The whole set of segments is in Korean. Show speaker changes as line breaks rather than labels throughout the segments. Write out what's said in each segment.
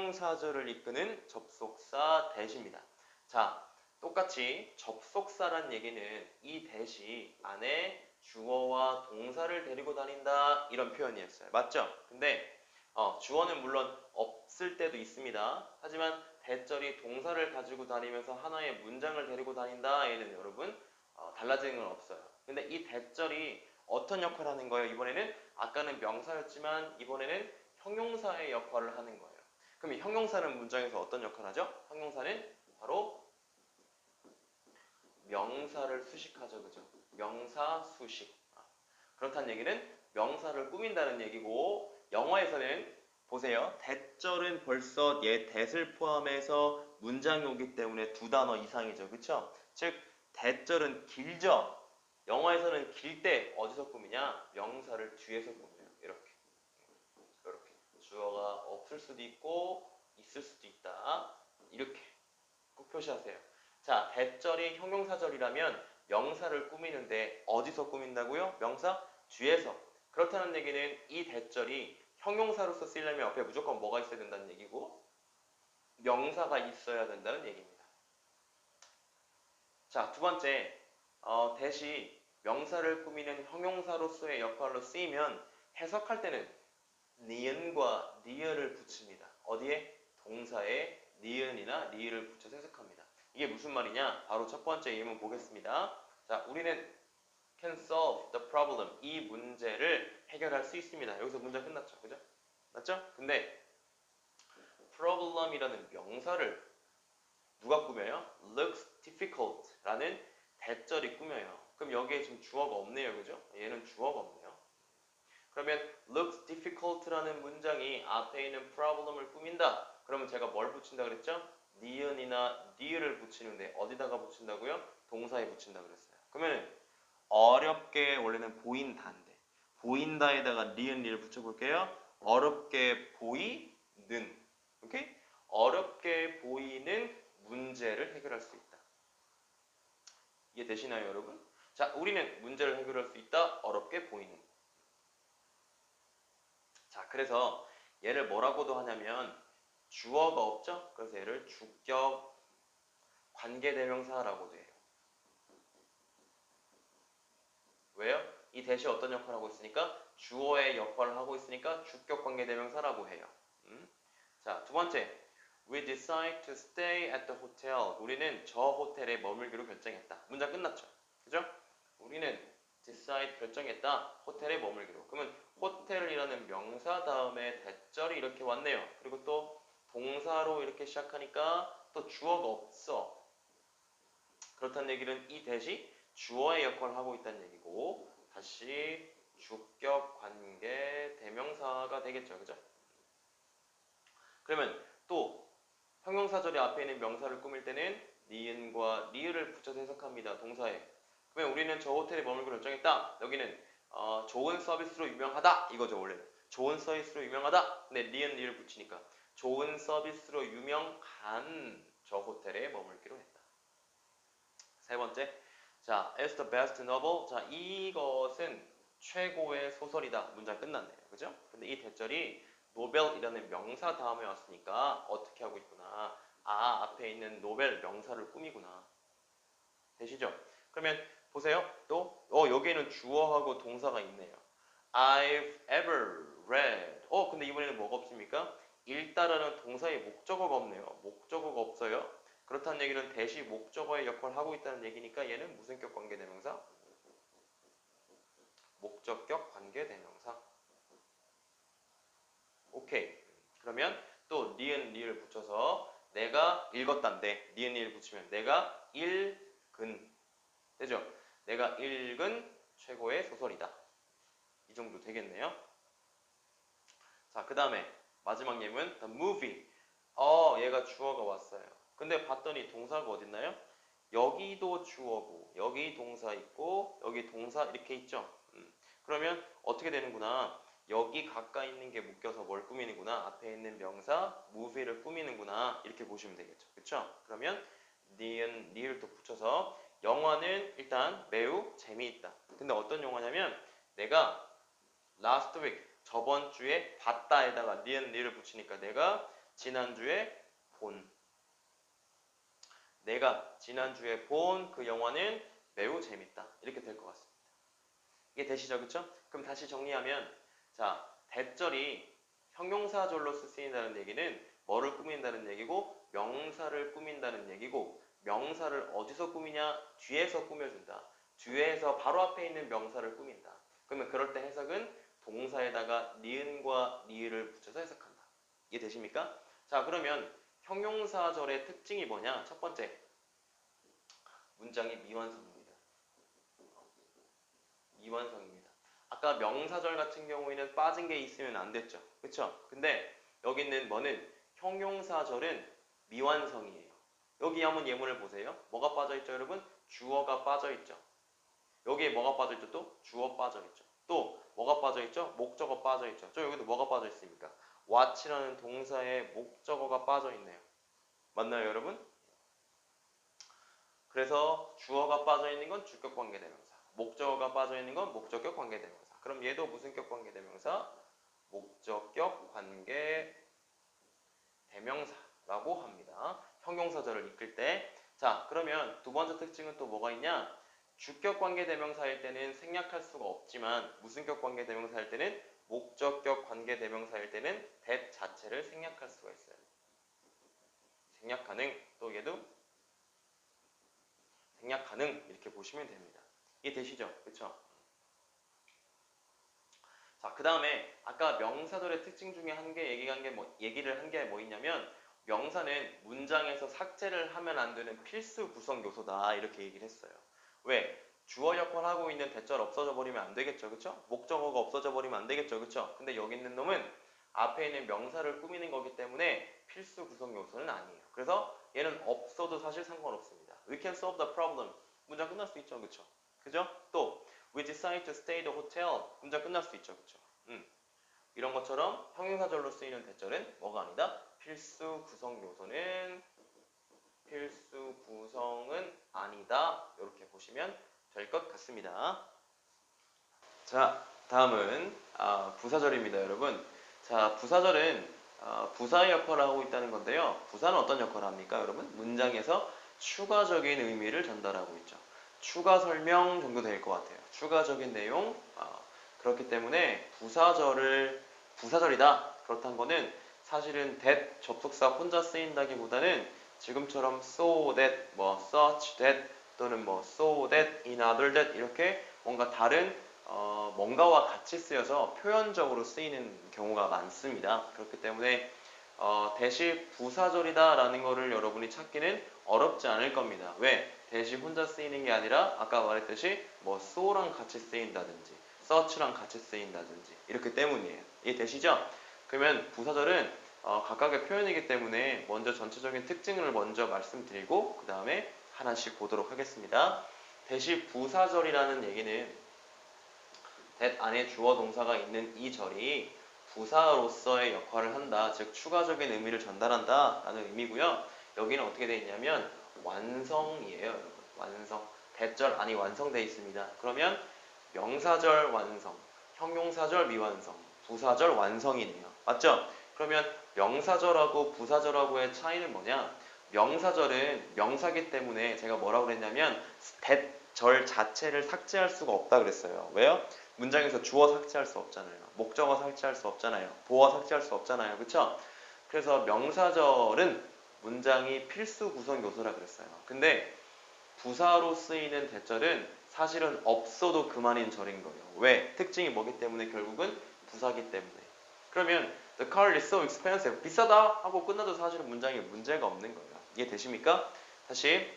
형용사절을 이끄는 접속사 대시입니다. 자, 똑같이 접속사란 얘기는 이 대시 안에 주어와 동사를 데리고 다닌다 이런 표현이었어요. 맞죠? 근데 주어는 물론 없을 때도 있습니다. 하지만 대절이 동사를 가지고 다니면서 하나의 문장을 데리고 다닌다 얘는 여러분 달라지는 건 없어요. 근데 이 대절이 어떤 역할을 하는 거예요? 이번에는 아까는 명사였지만 이번에는 형용사의 역할을 하는 거예요. 그럼 이 형용사는 문장에서 어떤 역할을 하죠? 형용사는 바로 명사를 수식하죠. 그죠? 명사 수식. 그렇다는 얘기는 명사를 꾸민다는 얘기고 영어에서는 보세요. 대절은 벌써 얘 that을 포함해서 문장이 오기 때문에 두 단어 이상이죠. 그쵸? 즉 대절은 길죠. 영어에서는 길 때 어디서 꾸미냐? 명사를 뒤에서 꾸며요. 이렇게. 이렇게. 주어가 없을 수도 있고 있을 수도 있다. 이렇게 꼭 표시하세요. 자, 대절이 형용사절이라면 명사를 꾸미는데 어디서 꾸민다고요? 명사 뒤에서. 그렇다는 얘기는 이 대절이 형용사로서 쓰려면 옆에 무조건 뭐가 있어야 된다는 얘기고 명사가 있어야 된다는 얘기입니다. 자, 두 번째, 대시 명사를 꾸미는 형용사로서의 역할로 쓰이면 해석할 때는 니은과 니을을 붙입니다. 어디에? 동사에 니은이나 니을을 붙여서 해석합니다. 이게 무슨 말이냐? 바로 첫 번째 예문 보겠습니다. 자, 우리는 can solve the problem. 이 문제를 해결할 수 있습니다. 여기서 문제 끝났죠. 그죠? 맞죠? 근데 problem이라는 명사를 누가 꾸며요? looks difficult 라는 대절이 꾸며요. 그럼 여기에 지금 주어가 없네요. 그죠? 얘는 주어가 없네요. 그러면 looks difficult라는 문장이 앞에 있는 problem을 꾸민다. 그러면 제가 뭘 붙인다 그랬죠? 니은이나 니을을 붙이는데 어디다가 붙인다고요? 동사에 붙인다 그랬어요. 그러면 어렵게 원래는 보인다인데 보인다에다가 니은 니을 붙여볼게요. 어렵게 보이는 오케이? 어렵게 보이는 문제를 해결할 수 있다. 이해되시나요 여러분? 자, 우리는 문제를 해결할 수 있다. 어렵게 보이는. 자, 그래서 얘를 뭐라고도 하냐면 주어가 없죠? 그래서 얘를 주격 관계대명사라고도 해요. 왜요? 이 대시 어떤 역할을 하고 있으니까? 주어의 역할을 하고 있으니까 주격 관계대명사라고 해요. 자, 두 번째. We decide to stay at the hotel. 우리는 저 호텔에 머물기로 결정했다. 문장 끝났죠? 그죠? 우리는 decide 결정했다. 호텔에 머물기로. 그러면 호텔이라는 명사 다음에 대절이 이렇게 왔네요. 그리고 또 동사로 이렇게 시작하니까 또 주어가 없어. 그렇다는 얘기는 이 대시 주어의 역할을 하고 있다는 얘기고 다시 주격 관계 대명사가 되겠죠. 그죠? 그러면 또 형용사절이 앞에 있는 명사를 꾸밀 때는 니은과 니을을 붙여서 해석합니다. 동사에. 그러면 우리는 저 호텔에 머물기로 결정했다. 여기는 좋은 서비스로 유명하다. 이거죠 원래는. 좋은 서비스로 유명하다. 근데 니은 니을 붙이니까 좋은 서비스로 유명한 저 호텔에 머물기로 했다. 세 번째. 자, it's the best novel. 자, 이것은 최고의 소설이다. 문장 끝났네요. 그죠? 근데 이 대절이 노벨이라는 명사 다음에 왔으니까 어떻게 하고 있구나. 아, 앞에 있는 노벨 명사를 꾸미구나. 되시죠? 그러면 보세요. 또 여기에는 주어하고 동사가 있네요. I've ever read. 근데 이번에는 뭐가 없습니까? 읽다라는 동사의 목적어가 없네요. 목적어가 없어요. 그렇다는 얘기는 대시 목적어의 역할을 하고 있다는 얘기니까 얘는 무슨격 관계대명사? 목적격 관계대명사. 오케이. 그러면 또 니은 니을 붙여서 내가 읽었단데 니은 니을 붙이면 내가 읽은 되죠? 내가 읽은 최고의 소설이다. 이 정도 되겠네요. 자, 그 다음에 마지막 예문 the movie. 얘가 주어가 왔어요. 근데 봤더니 동사가 어딨나요? 여기도 주어고 여기 동사 있고 여기 동사 이렇게 있죠. 그러면 어떻게 되는구나. 여기 가까이 있는 게 묶여서 뭘 꾸미는구나. 앞에 있는 명사 movie를 꾸미는구나. 이렇게 보시면 되겠죠. 그쵸? 그러면 니은 니을 또 붙여서 영화는 일단 매우 재미있다. 근데 어떤 영화냐면 내가 last week 저번 주에 봤다에다가 니은 니을 붙이니까 내가 지난주에 본. 내가 지난주에 본 그 영화는 매우 재밌다. 이렇게 될 것 같습니다. 이게 되시죠? 그쵸? 그럼 다시 정리하면 자, 대절이 형용사절로 쓰인다는 얘기는 뭐를 꾸민다는 얘기고 명사를 꾸민다는 얘기고 명사를 어디서 꾸미냐? 뒤에서 꾸며준다. 뒤에서 바로 앞에 있는 명사를 꾸민다. 그러면 그럴 때 해석은 동사에다가 니은과 니을을 붙여서 해석한다. 이해 되십니까? 자, 그러면 형용사절의 특징이 뭐냐? 첫 번째, 문장이 미완성입니다. 미완성입니다. 아까 명사절 같은 경우에는 빠진 게 있으면 안 됐죠. 그쵸? 근데 여기 있는 뭐는 형용사절은 미완성이에요. 여기 한번 예문을 보세요. 뭐가 빠져있죠, 여러분? 주어가 빠져있죠. 여기에 뭐가 빠져있죠? 또 주어 빠져있죠. 또 뭐가 빠져있죠? 목적어 빠져있죠. 저 여기도 뭐가 빠져있습니까? what이라는 동사에 목적어가 빠져있네요. 맞나요, 여러분? 그래서 주어가 빠져있는 건 주격 관계대명사, 목적어가 빠져있는 건 목적격 관계대명사. 그럼 얘도 무슨 격 관계대명사? 목적격 관계대명사라고 합니다. 형용사절을 이끌 때. 자, 그러면 두 번째 특징은 또 뭐가 있냐? 주격 관계대명사일 때는 생략할 수가 없지만 무슨 격 관계대명사일 때는 목적격 관계대명사일 때는 that 자체를 생략할 수가 있어요. 생략 가능. 또 얘도 생략 가능 이렇게 보시면 됩니다. 이해 되시죠? 그쵸? 자, 그 다음에 아까 명사절의 특징 중에 얘기를 한 게 뭐 있냐면 명사는 문장에서 삭제를 하면 안 되는 필수 구성 요소다 이렇게 얘기를 했어요. 왜? 주어 역할 하고 있는 대절 없어져 버리면 안 되겠죠, 그쵸? 목적어가 없어져 버리면 안 되겠죠, 그쵸? 근데 여기 있는 놈은 앞에 있는 명사를 꾸미는 거기 때문에 필수 구성 요소는 아니에요. 그래서 얘는 없어도 사실 상관없습니다. We can solve the problem. 문장 끝날 수 있죠, 그쵸? 그죠? 또 We decide to stay the hotel. 문장 끝날 수 있죠, 그쵸? 이런 것처럼 형용사절로 쓰이는 대절은 뭐가 아니다? 필수 구성은 아니다. 이렇게 보시면 될 것 같습니다. 자, 다음은 부사절입니다, 여러분. 자, 부사절은 부사의 역할을 하고 있다는 건데요. 부사는 어떤 역할을 합니까, 여러분? 문장에서 추가적인 의미를 전달하고 있죠. 추가 설명 정도 될 것 같아요. 추가적인 내용. 그렇기 때문에 부사절이다. 그렇다는 거는 사실은 that 접속사 혼자 쓰인다기보다는 지금처럼 so that, such that 또는 so that, in other that 이렇게 뭔가 다른 뭔가와 같이 쓰여서 표현적으로 쓰이는 경우가 많습니다. 그렇기 때문에 대시 부사절이다 라는 거를 여러분이 찾기는 어렵지 않을 겁니다. 왜? 대시 혼자 쓰이는 게 아니라 아까 말했듯이 so랑 같이 쓰인다든지 such랑 같이 쓰인다든지 이렇기 때문이에요. 이해되시죠? 그러면 부사절은 각각의 표현이기 때문에 먼저 전체적인 특징을 먼저 말씀드리고 그 다음에 하나씩 보도록 하겠습니다. 대시 부사절이라는 얘기는 that 안에 주어 동사가 있는 이 절이 부사로서의 역할을 한다. 즉 추가적인 의미를 전달한다 라는 의미고요. 여기는 어떻게 되어 있냐면 완성이에요, 여러분. 완성. 대절 안이 완성되어 있습니다. 그러면 명사절 완성, 형용사절 미완성, 부사절 완성이네요. 맞죠? 그러면 명사절하고 부사절하고의 차이는 뭐냐? 명사절은 명사기 때문에 제가 뭐라고 그랬냐면 절 자체를 삭제할 수가 없다 그랬어요. 왜요? 문장에서 주어 삭제할 수 없잖아요. 목적어 삭제할 수 없잖아요. 보어 삭제할 수 없잖아요. 그쵸? 그래서 명사절은 문장이 필수 구성 요소라 그랬어요. 근데 부사로 쓰이는 대절은 사실은 없어도 그만인 절인 거예요. 왜? 특징이 뭐기 때문에 결국은 부사기 때문에. 그러면 The car is so expensive. 비싸다 하고 끝나도 사실은 문장에 문제가 없는 거예요. 이해되십니까? 다시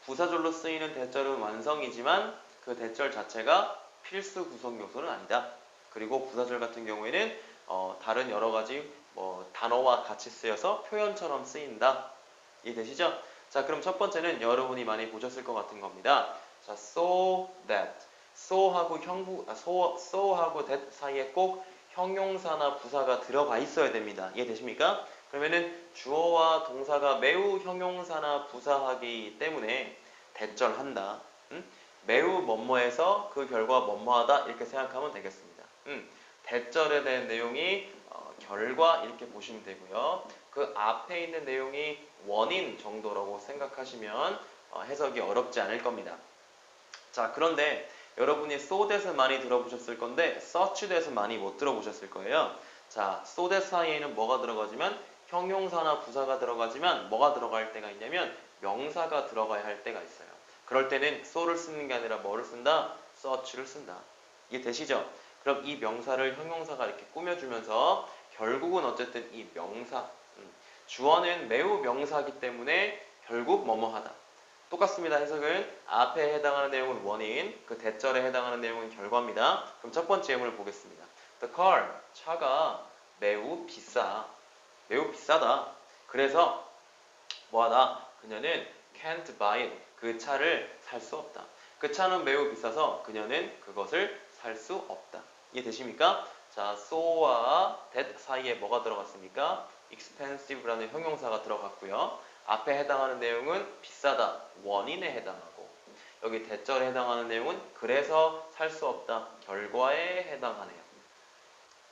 부사절로 쓰이는 대절은 완성이지만 그 대절 자체가 필수 구성 요소는 아니다. 그리고 부사절 같은 경우에는 다른 여러 가지 단어와 같이 쓰여서 표현처럼 쓰인다. 이해되시죠? 자, 그럼 첫 번째는 여러분이 많이 보셨을 것 같은 겁니다. 자, so that. so하고 so하고 that 사이에 꼭 형용사나 부사가 들어가 있어야 됩니다. 이해되십니까? 그러면은 주어와 동사가 매우 형용사나 부사하기 때문에 대절한다. 매우 뭐뭐해서 그 결과 뭐뭐하다 이렇게 생각하면 되겠습니다. 대절에 대한 내용이 결과 이렇게 보시면 되고요. 그 앞에 있는 내용이 원인 정도라고 생각하시면 해석이 어렵지 않을 겁니다. 자, 그런데 여러분이 so that을 많이 들어보셨을 건데 such that은 많이 못 들어보셨을 거예요. 자, so that 사이에는 뭐가 들어가지만 형용사나 부사가 들어가지만 뭐가 들어갈 때가 있냐면 명사가 들어가야 할 때가 있어요. 그럴 때는 so를 쓰는 게 아니라 뭐를 쓴다? such를 쓴다. 이게 되시죠? 그럼 이 명사를 형용사가 이렇게 꾸며주면서 결국은 어쨌든 이 명사, 주어는 매우 명사이기 때문에 결국 뭐뭐 하다. 똑같습니다. 해석은 앞에 해당하는 내용은 원인, 그 대절에 해당하는 내용은 결과입니다. 그럼 첫 번째 예문을 보겠습니다. The car, 차가 매우 비싸. 매우 비싸다. 그래서 뭐하다? 그녀는 can't buy it. 그 차를 살 수 없다. 그 차는 매우 비싸서 그녀는 그것을 살 수 없다. 이해되십니까? 자, so와 that 사이에 뭐가 들어갔습니까? expensive라는 형용사가 들어갔고요. 앞에 해당하는 내용은 비싸다, 원인에 해당하고 여기 대절에 해당하는 내용은 그래서 살 수 없다, 결과에 해당하네요.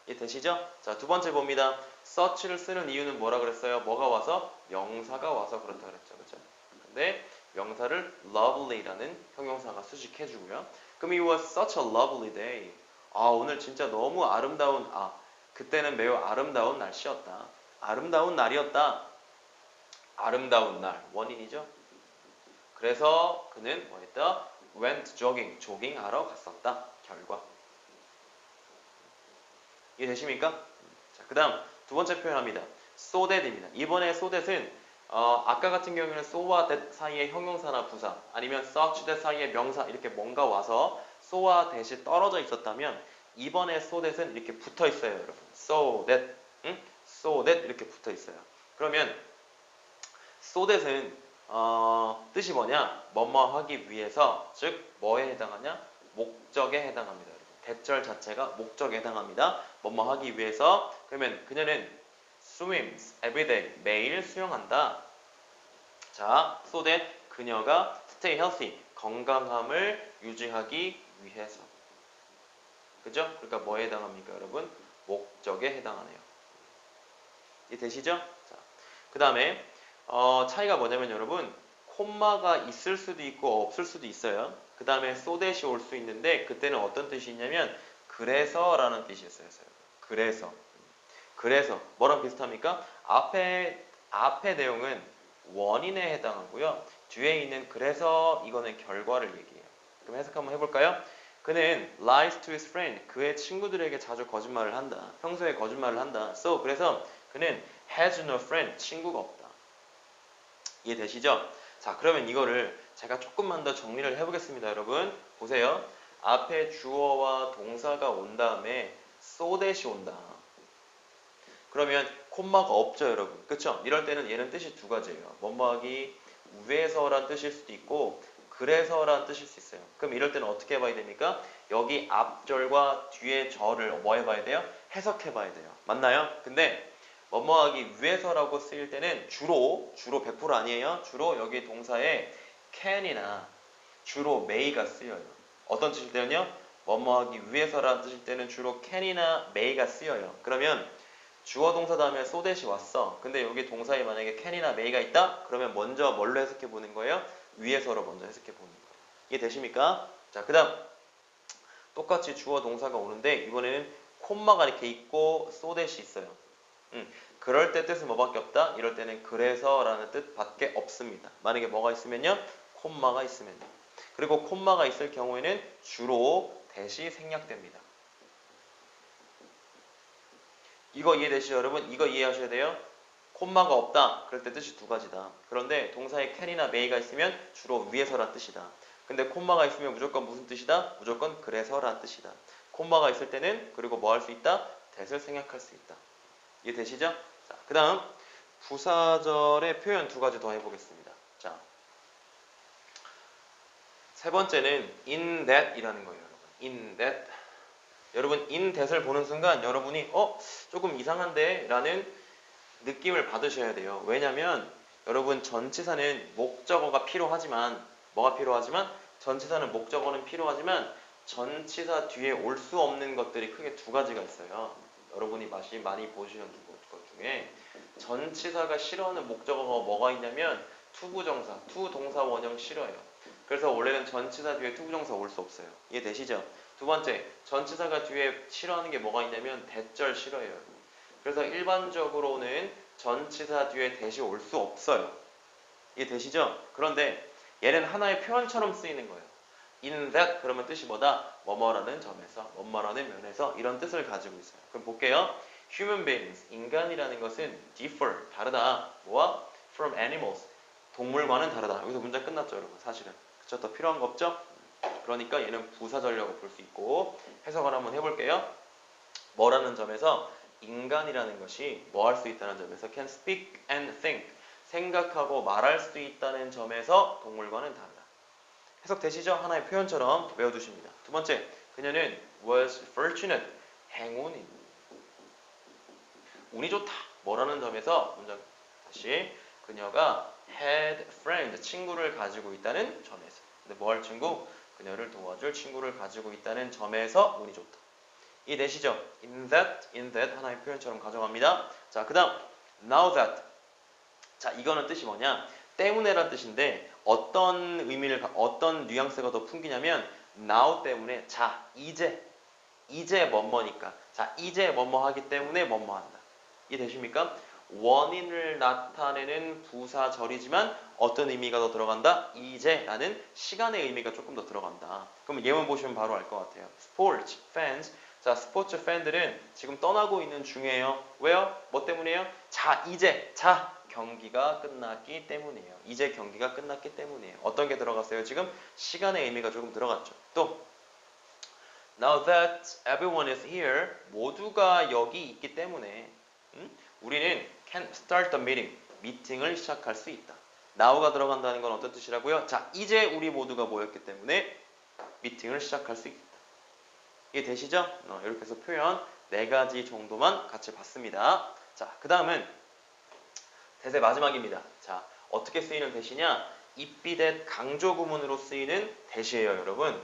이해되시죠? 자, 두 번째 봅니다. such를 쓰는 이유는 뭐라 그랬어요? 뭐가 와서? 명사가 와서 그렇다 그랬죠. 그죠? 근데 명사를 lovely라는 형용사가 수식해주고요. 그럼 it was such a lovely day. 아, 오늘 진짜 너무 아름다운, 그때는 매우 아름다운 날씨였다. 아름다운 날이었다. 아름다운 날, 원인이죠. 그래서 그는 뭐 했다? went jogging, 조깅하러 갔었다. 결과. 이해되십니까? 자, 그 다음 두 번째 표현합니다. so that입니다. 이번에 so that은 아까 같은 경우에는 so와 that 사이에 형용사나 부사 아니면 such that 사이에 명사 이렇게 뭔가 와서 so와 that이 떨어져 있었다면 이번에 so that은 이렇게 붙어 있어요, 여러분. so that, so that 이렇게 붙어 있어요. 그러면 so that은 뜻이 뭐냐? 뭐뭐 하기 위해서, 즉 뭐에 해당하냐? 목적에 해당합니다. 대절 자체가 목적에 해당합니다. 뭐뭐 하기 위해서. 그러면 그녀는 swims every day, 매일 수영한다. 자, so that 그녀가 stay healthy, 건강함을 유지하기 위해서. 그죠? 그러니까 뭐에 해당합니까, 여러분? 목적에 해당하네요. 이해되시죠? 자, 그 다음에 차이가 뭐냐면 여러분, 콤마가 있을 수도 있고 없을 수도 있어요. 그 다음에 so that이 올 수 있는데 그때는 어떤 뜻이 있냐면 그래서 라는 뜻이었어요. 그래서 뭐랑 비슷합니까? 앞에 내용은 원인에 해당하고요. 뒤에 있는 그래서 이거는 결과를 얘기해요. 그럼 해석 한번 해볼까요? 그는 lies to his friend. 그의 친구들에게 자주 거짓말을 한다. 평소에 거짓말을 한다. So 그래서 그는 has no friend. 친구가 없다. 이해되시죠? 자, 그러면 이거를 제가 조금만 더 정리를 해보겠습니다, 여러분. 보세요. 앞에 주어와 동사가 온 다음에 so that이 온다. 그러면 콤마가 없죠, 여러분. 그쵸? 이럴 때는 얘는 뜻이 두 가지예요. 뭐뭐하기 위해서란 뜻일 수도 있고 그래서란 뜻일 수 있어요. 그럼 이럴 때는 어떻게 해봐야 됩니까? 여기 앞절과 뒤에 절을 뭐 해봐야 돼요? 해석해봐야 돼요. 맞나요? 근데 뭐뭐하기 위해서라고 쓰일 때는 주로 100% 아니에요. 주로 여기 동사에 can이나 주로 may가 쓰여요. 어떤 뜻일 때는요? 뭐뭐하기 위해서라는 뜻일 때는 주로 can이나 may가 쓰여요. 그러면 주어 동사 다음에 so that이 왔어. 근데 여기 동사에 만약에 can이나 may가 있다? 그러면 먼저 뭘로 해석해 보는 거예요? 위에서로 먼저 해석해 보는 거예요. 이해되십니까? 자, 그 다음 똑같이 주어 동사가 오는데 이번에는 콤마가 이렇게 있고 so that이 있어요. 그럴 때 뜻은 뭐밖에 없다? 이럴 때는 그래서 라는 뜻밖에 없습니다. 만약에 뭐가 있으면요? 콤마가 있으면. 그리고 콤마가 있을 경우에는 주로 that이 생략됩니다. 이거 이해되시죠, 여러분? 이거 이해하셔야 돼요. 콤마가 없다. 그럴 때 뜻이 두 가지다. 그런데 동사에 can이나 may가 있으면 주로 위해서란 뜻이다. 근데 콤마가 있으면 무조건 무슨 뜻이다? 무조건 그래서란 뜻이다. 콤마가 있을 때는 그리고 뭐 할 수 있다? that을 생략할 수 있다. 이해되시죠? 자, 그 다음 부사절의 표현 두 가지 더 해보겠습니다. 자, 세 번째는 in that 이라는 거예요, 여러분. in that. 여러분 in that을 보는 순간 여러분이 조금 이상한데 라는 느낌을 받으셔야 돼요. 왜냐면 여러분 전치사는 목적어가 필요하지만 뭐가 필요하지만 전치사는 목적어는 필요하지만 전치사 뒤에 올 수 없는 것들이 크게 두 가지가 있어요. 여러분이 많이 보시는 것 중에 전치사가 싫어하는 목적어가 뭐가 있냐면 투부정사, 투동사 원형 싫어요. 그래서 원래는 전치사 뒤에 투부정사 올 수 없어요. 이해되시죠? 두 번째, 전치사가 뒤에 싫어하는 게 뭐가 있냐면 대절 싫어요. 그래서 일반적으로는 전치사 뒤에 대시 올 수 없어요. 이해되시죠? 그런데 얘는 하나의 표현처럼 쓰이는 거예요. in that 그러면 뜻이 뭐다? 뭐뭐라는 점에서, 뭐뭐라는 면에서 이런 뜻을 가지고 있어요. 그럼 볼게요. human beings, 인간이라는 것은 differ, 다르다. 뭐와? from animals, 동물과는 다르다. 여기서 문장 끝났죠, 여러분. 사실은. 그쵸? 더 필요한 거 없죠? 그러니까 얘는 부사절려고 볼 수 있고 해석을 한번 해볼게요. 뭐라는 점에서 인간이라는 것이 뭐 할 수 있다는 점에서 can speak and think, 생각하고 말할 수 있다는 점에서 동물과는 다르다. 해석되시죠? 하나의 표현처럼 외워두십니다. 두 번째, 그녀는 was fortunate, 행운이, 운이 좋다. 뭐라는 점에서 문장 다시 그녀가 had friend, 친구를 가지고 있다는 점에서. 근데 뭐 할 친구? 그녀를 도와줄 친구를 가지고 있다는 점에서 운이 좋다. 이해되시죠? in that 하나의 표현처럼 가져갑니다. 자, 그 다음 now that. 자, 이거는 뜻이 뭐냐? 때문에란 뜻인데 어떤 의미를, 어떤 뉘앙스가 더 풍기냐면 now 때문에, 자, 이제 뭐뭐니까, 자, 이제 뭐뭐 하기 때문에 뭐뭐 한다. 이해되십니까? 원인을 나타내는 부사절이지만 어떤 의미가 더 들어간다? 이제라는 시간의 의미가 조금 더 들어간다. 그럼 예문 보시면 바로 알 것 같아요. Sports fans. 자, 스포츠 팬들은 지금 떠나고 있는 중이에요. 왜요? 뭐 때문이에요? 자, 경기가 끝났기 때문이에요. 이제 경기가 끝났기 때문이에요. 어떤 게 들어갔어요? 지금 시간의 의미가 조금 들어갔죠. 또 Now that everyone is here, 모두가 여기 있기 때문에 우리는 can start the meeting, 미팅을 시작할 수 있다. now가 들어간다는 건 어떤 뜻이라고요? 자, 이제 우리 모두가 모였기 때문에 미팅을 시작할 수 있다. 이해되시죠? 이렇게 해서 표현 4가지 정도만 같이 봤습니다. 자, 그 다음은 대세 마지막입니다. 자, 어떻게 쓰이는 대시냐? 입비댓 강조 구문으로 쓰이는 대시예요, 여러분.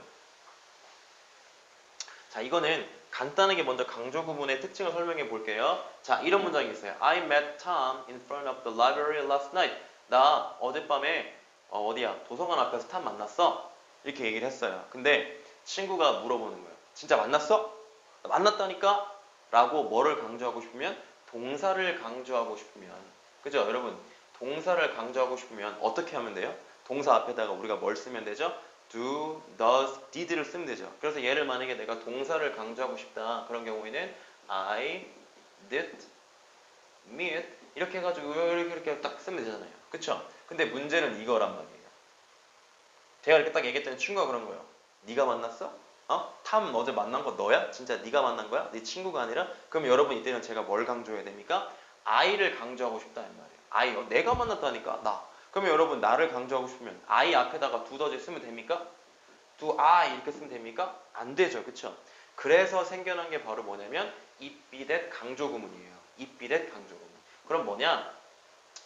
자, 이거는 간단하게 먼저 강조 구문의 특징을 설명해 볼게요. 자, 이런 문장이 있어요. I met Tom in front of the library last night. 나 어젯밤에 어디야? 도서관 앞에서 탐 만났어. 이렇게 얘기를 했어요. 근데 친구가 물어보는 거예요. 진짜 만났어? 만났다니까? 라고 뭐를 강조하고 싶으면? 동사를 강조하고 싶으면. 그죠? 여러분, 동사를 강조하고 싶으면 어떻게 하면 돼요? 동사 앞에다가 우리가 뭘 쓰면 되죠? do, does, did를 쓰면 되죠. 그래서 얘를 만약에 내가 동사를 강조하고 싶다. 그런 경우에는 I, did, meet 이렇게 해가지고 이렇게 딱 쓰면 되잖아요. 그쵸? 근데 문제는 이거란 말이에요. 제가 이렇게 딱 얘기했더니 친구가 그런 거예요. 네가 만났어? 탐 어제 만난 거 너야? 진짜 네가 만난 거야? 네 친구가 아니라? 그럼 여러분 이때는 제가 뭘 강조해야 됩니까? I를 강조하고 싶다는 말이에요. I, 내가 만났다니까? 나. 그러면 여러분 나를 강조하고 싶으면 I 앞에다가 do does 쓰면 됩니까? do I 이렇게 쓰면 됩니까? 안 되죠. 그쵸? 그래서 생겨난 게 바로 뭐냐면 it be that 강조 구문이에요. it be that 강조 구문. 그럼 뭐냐?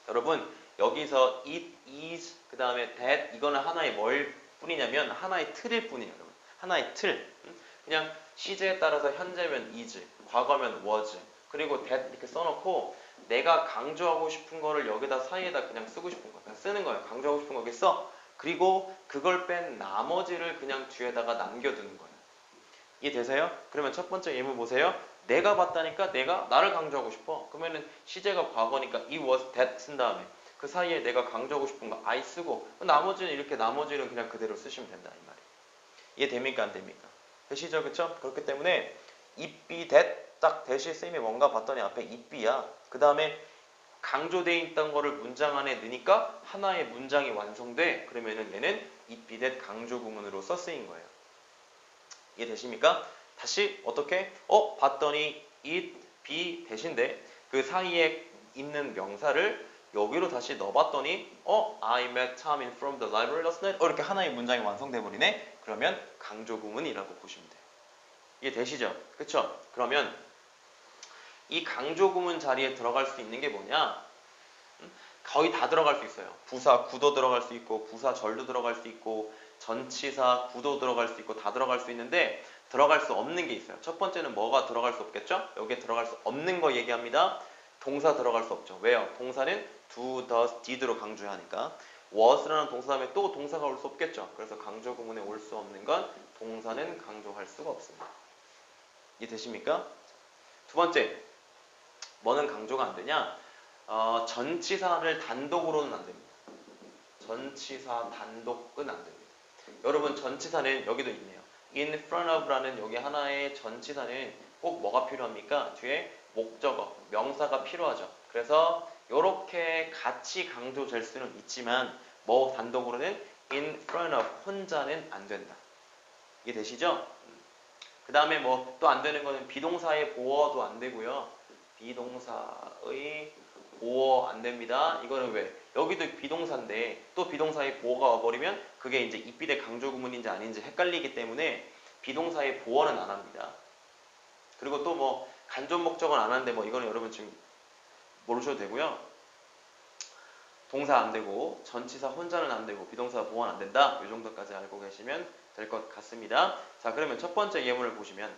여러분 여기서 it is 그 다음에 that 이거는 하나의 뭘 뿐이냐면 하나의 틀일 뿐이에요. 여러분. 하나의 틀. 그냥 시제에 따라서 현재면 is, 과거면 was, 그리고 that 이렇게 써놓고 내가 강조하고 싶은 거를 여기다 사이에다 그냥 쓰고 싶은 거 그냥 쓰는 거예요. 강조하고 싶은 거겠어? 그리고 그걸 뺀 나머지를 그냥 뒤에다가 남겨두는 거예요. 이해되세요? 그러면 첫 번째 예문 보세요. 내가 봤다니까 내가 나를 강조하고 싶어. 그러면은 시제가 과거니까 it was that 쓴 다음에 그 사이에 내가 강조하고 싶은 거 I 쓰고 나머지는 이렇게 나머지는 그냥 그대로 쓰시면 된다 이 말이에요. 이해됩니까 안 됩니까? 되시죠? 그쵸? 그렇기 때문에 it be that 딱 대시에 쓰임이 뭔가 봤더니 앞에 it be야. 그 다음에 강조되어 있던 거를 문장 안에 넣으니까 하나의 문장이 완성돼. 그러면은 얘는 it be that 강조 구문으로서 쓰인 거예요. 이해되십니까? 다시 어떻게? 봤더니 it be 대신데 그 사이에 있는 명사를 여기로 다시 넣어봤더니 I met Tom in from the library last night. 이렇게 하나의 문장이 완성돼 버리네. 그러면 강조 구문이라고 보시면 돼요. 이해되시죠? 그쵸? 그러면 이 강조 구문 자리에 들어갈 수 있는 게 뭐냐? 거의 다 들어갈 수 있어요. 부사 구도 들어갈 수 있고 부사 절도 들어갈 수 있고 전치사 구도 들어갈 수 있고 다 들어갈 수 있는데 들어갈 수 없는 게 있어요. 첫 번째는 뭐가 들어갈 수 없겠죠? 여기에 들어갈 수 없는 거 얘기합니다. 동사 들어갈 수 없죠. 왜요? 동사는 do, does, did로 강조하니까. was라는 동사 다음에 또 동사가 올 수 없겠죠. 그래서 강조 구문에 올 수 없는 건 동사는 강조할 수가 없습니다. 이해되십니까? 두 번째, 뭐는 강조가 안 되냐? 전치사를 단독으로는 안 됩니다. 전치사 단독은 안 됩니다. 여러분 전치사는 여기도 있네요. in front of라는 여기 하나의 전치사는 꼭 뭐가 필요합니까? 뒤에 목적어, 명사가 필요하죠. 그래서 이렇게 같이 강조될 수는 있지만 뭐 단독으로는 in front of 혼자는 안 된다. 이게 되시죠? 그 다음에 뭐 또 안 되는 거는 비동사의 보어도 안 되고요. 비동사의 보어 안 됩니다. 이거는 왜? 여기도 비동사인데 또 비동사의 보어가 와버리면 그게 이제 입비대 강조 구문인지 아닌지 헷갈리기 때문에 비동사의 보어는 안 합니다. 그리고 또 뭐 간접 목적은 안 하는데 뭐 이거는 여러분 지금 모르셔도 되고요. 동사 안 되고 전치사 혼자는 안 되고 비동사 보어는 안 된다. 이 정도까지 알고 계시면 될 것 같습니다. 자, 그러면 첫 번째 예문을 보시면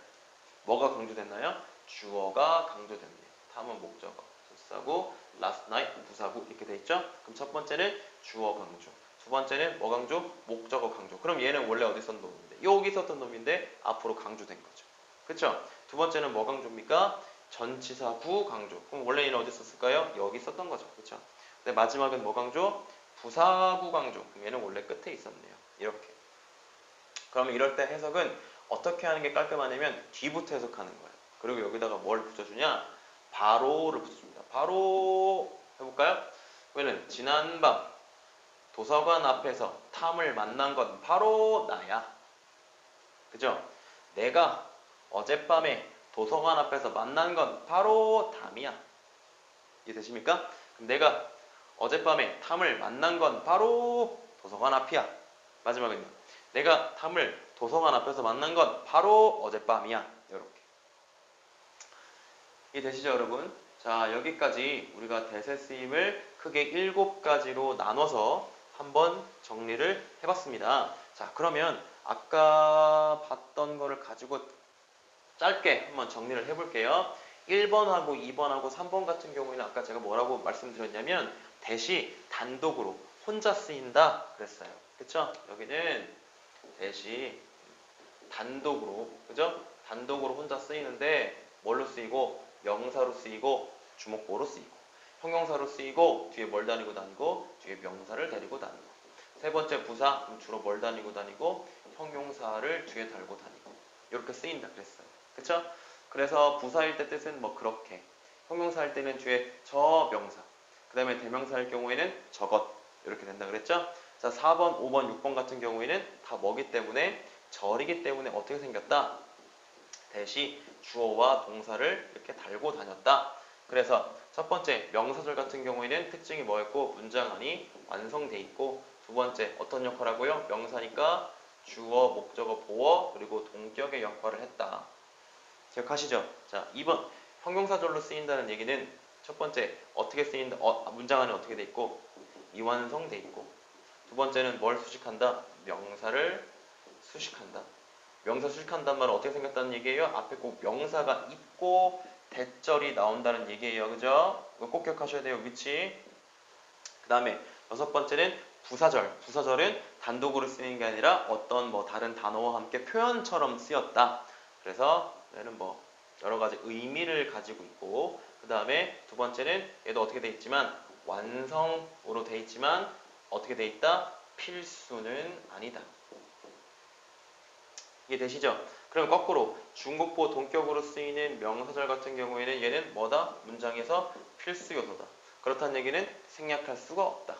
뭐가 강조됐나요? 주어가 강조됩니다. 다음은 목적어, 접사구, last night, 부사구 이렇게 돼 있죠? 그럼 첫 번째는 주어 강조, 두 번째는 뭐 강조? 목적어 강조. 그럼 얘는 원래 어디 있었던 놈인데? 여기 있었던 놈인데 앞으로 강조된 거죠. 그쵸? 두 번째는 뭐 강조입니까? 전치사구 강조. 그럼 원래 얘는 어디 있었을까요? 여기 있었던 거죠. 그쵸? 근데 마지막은 뭐 강조? 부사구 강조. 그럼 얘는 원래 끝에 있었네요. 이렇게. 그러면 이럴 때 해석은 어떻게 하는 게 깔끔하냐면 뒤부터 해석하는 거예요. 그리고 여기다가 뭘 붙여주냐? 바로를 붙여줍니다. 바로 해볼까요? 왜냐면 지난밤 도서관 앞에서 탐을 만난 건 바로 나야. 그죠? 내가 어젯밤에 도서관 앞에서 만난 건 바로 탐이야. 이해되십니까? 그럼 내가 어젯밤에 탐을 만난 건 바로 도서관 앞이야. 마지막은요. 내가 탐을 도서관 앞에서 만난 건 바로 어젯밤이야. 이렇게. 이해되시죠, 여러분? 자, 여기까지 우리가 대세 쓰임을 크게 7가지로 나눠서 한번 정리를 해봤습니다. 자, 그러면 아까 봤던 거를 가지고 짧게 한번 정리를 해볼게요. 1번하고 2번하고 3번 같은 경우에는 아까 제가 뭐라고 말씀드렸냐면 대시 단독으로 혼자 쓰인다 그랬어요. 그쵸? 여기는 대시 단독으로, 그죠? 단독으로 혼자 쓰이는데 뭘로 쓰이고 명사로 쓰이고 주목보로 쓰이고 형용사로 쓰이고 뒤에 뭘 다니고 뒤에 명사를 데리고 다니고 세 번째 부사 그럼 주로 뭘 다니고 형용사를 뒤에 달고 다니고 이렇게 쓰인다 그랬어요. 그쵸? 그래서 부사일 때 뜻은 뭐 그렇게 형용사 할 때는 뒤에 저 명사 그 다음에 대명사 할 경우에는 저것 이렇게 된다 그랬죠? 자 4번, 5번, 6번 같은 경우에는 다 뭐기 때문에 절이기 때문에 어떻게 생겼다? 대시 주어와 동사를 이렇게 달고 다녔다. 그래서 첫 번째 명사절 같은 경우에는 특징이 뭐였고 문장 안이 완성돼 있고 두 번째 어떤 역할하고요? 명사니까 주어, 목적어, 보어 그리고 동격의 역할을 했다. 기억하시죠? 자 2번 형용사절로 쓰인다는 얘기는 첫 번째 어떻게 쓰인다? 문장 안에 어떻게 돼 있고 미완성돼 있고 두 번째는 뭘 수식한다? 명사를 수식한다. 명사 수식한단 말은 어떻게 생겼다는 얘기예요? 앞에 꼭 명사가 있고 대절이 나온다는 얘기예요. 그죠? 이거 꼭 기억하셔야 돼요. 위치. 그 다음에 여섯 번째는 부사절. 부사절은 단독으로 쓰이는 게 아니라 어떤 뭐 다른 단어와 함께 표현처럼 쓰였다. 그래서 얘는 뭐 여러 가지 의미를 가지고 있고 그 다음에 두 번째는 얘도 어떻게 돼 있지만 완성으로 돼 있지만 어떻게 돼 있다? 필수는 아니다. 이해되시죠? 그럼 거꾸로 중국보 동격으로 쓰이는 명사절 같은 경우에는 얘는 뭐다? 문장에서 필수 요소다. 그렇다는 얘기는 생략할 수가 없다.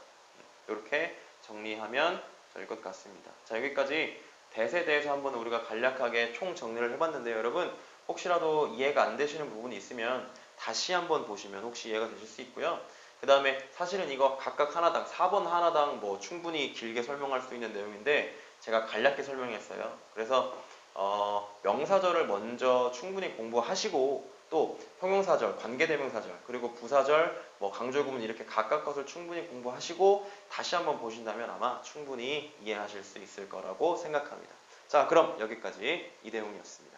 이렇게 정리하면 될 것 같습니다. 자 여기까지 대세에 대해서 한번 우리가 간략하게 총 정리를 해봤는데요. 여러분 혹시라도 이해가 안 되시는 부분이 있으면 다시 한번 보시면 혹시 이해가 되실 수 있고요. 그 다음에 사실은 이거 각각 하나당 4번 하나당 뭐 충분히 길게 설명할 수 있는 내용인데 제가 간략히 설명했어요. 그래서 명사절을 먼저 충분히 공부하시고 또 형용사절, 관계대명사절, 그리고 부사절, 뭐 강조구문 이렇게 각각 것을 충분히 공부하시고 다시 한번 보신다면 아마 충분히 이해하실 수 있을 거라고 생각합니다. 자, 그럼 여기까지 이대용이었습니다.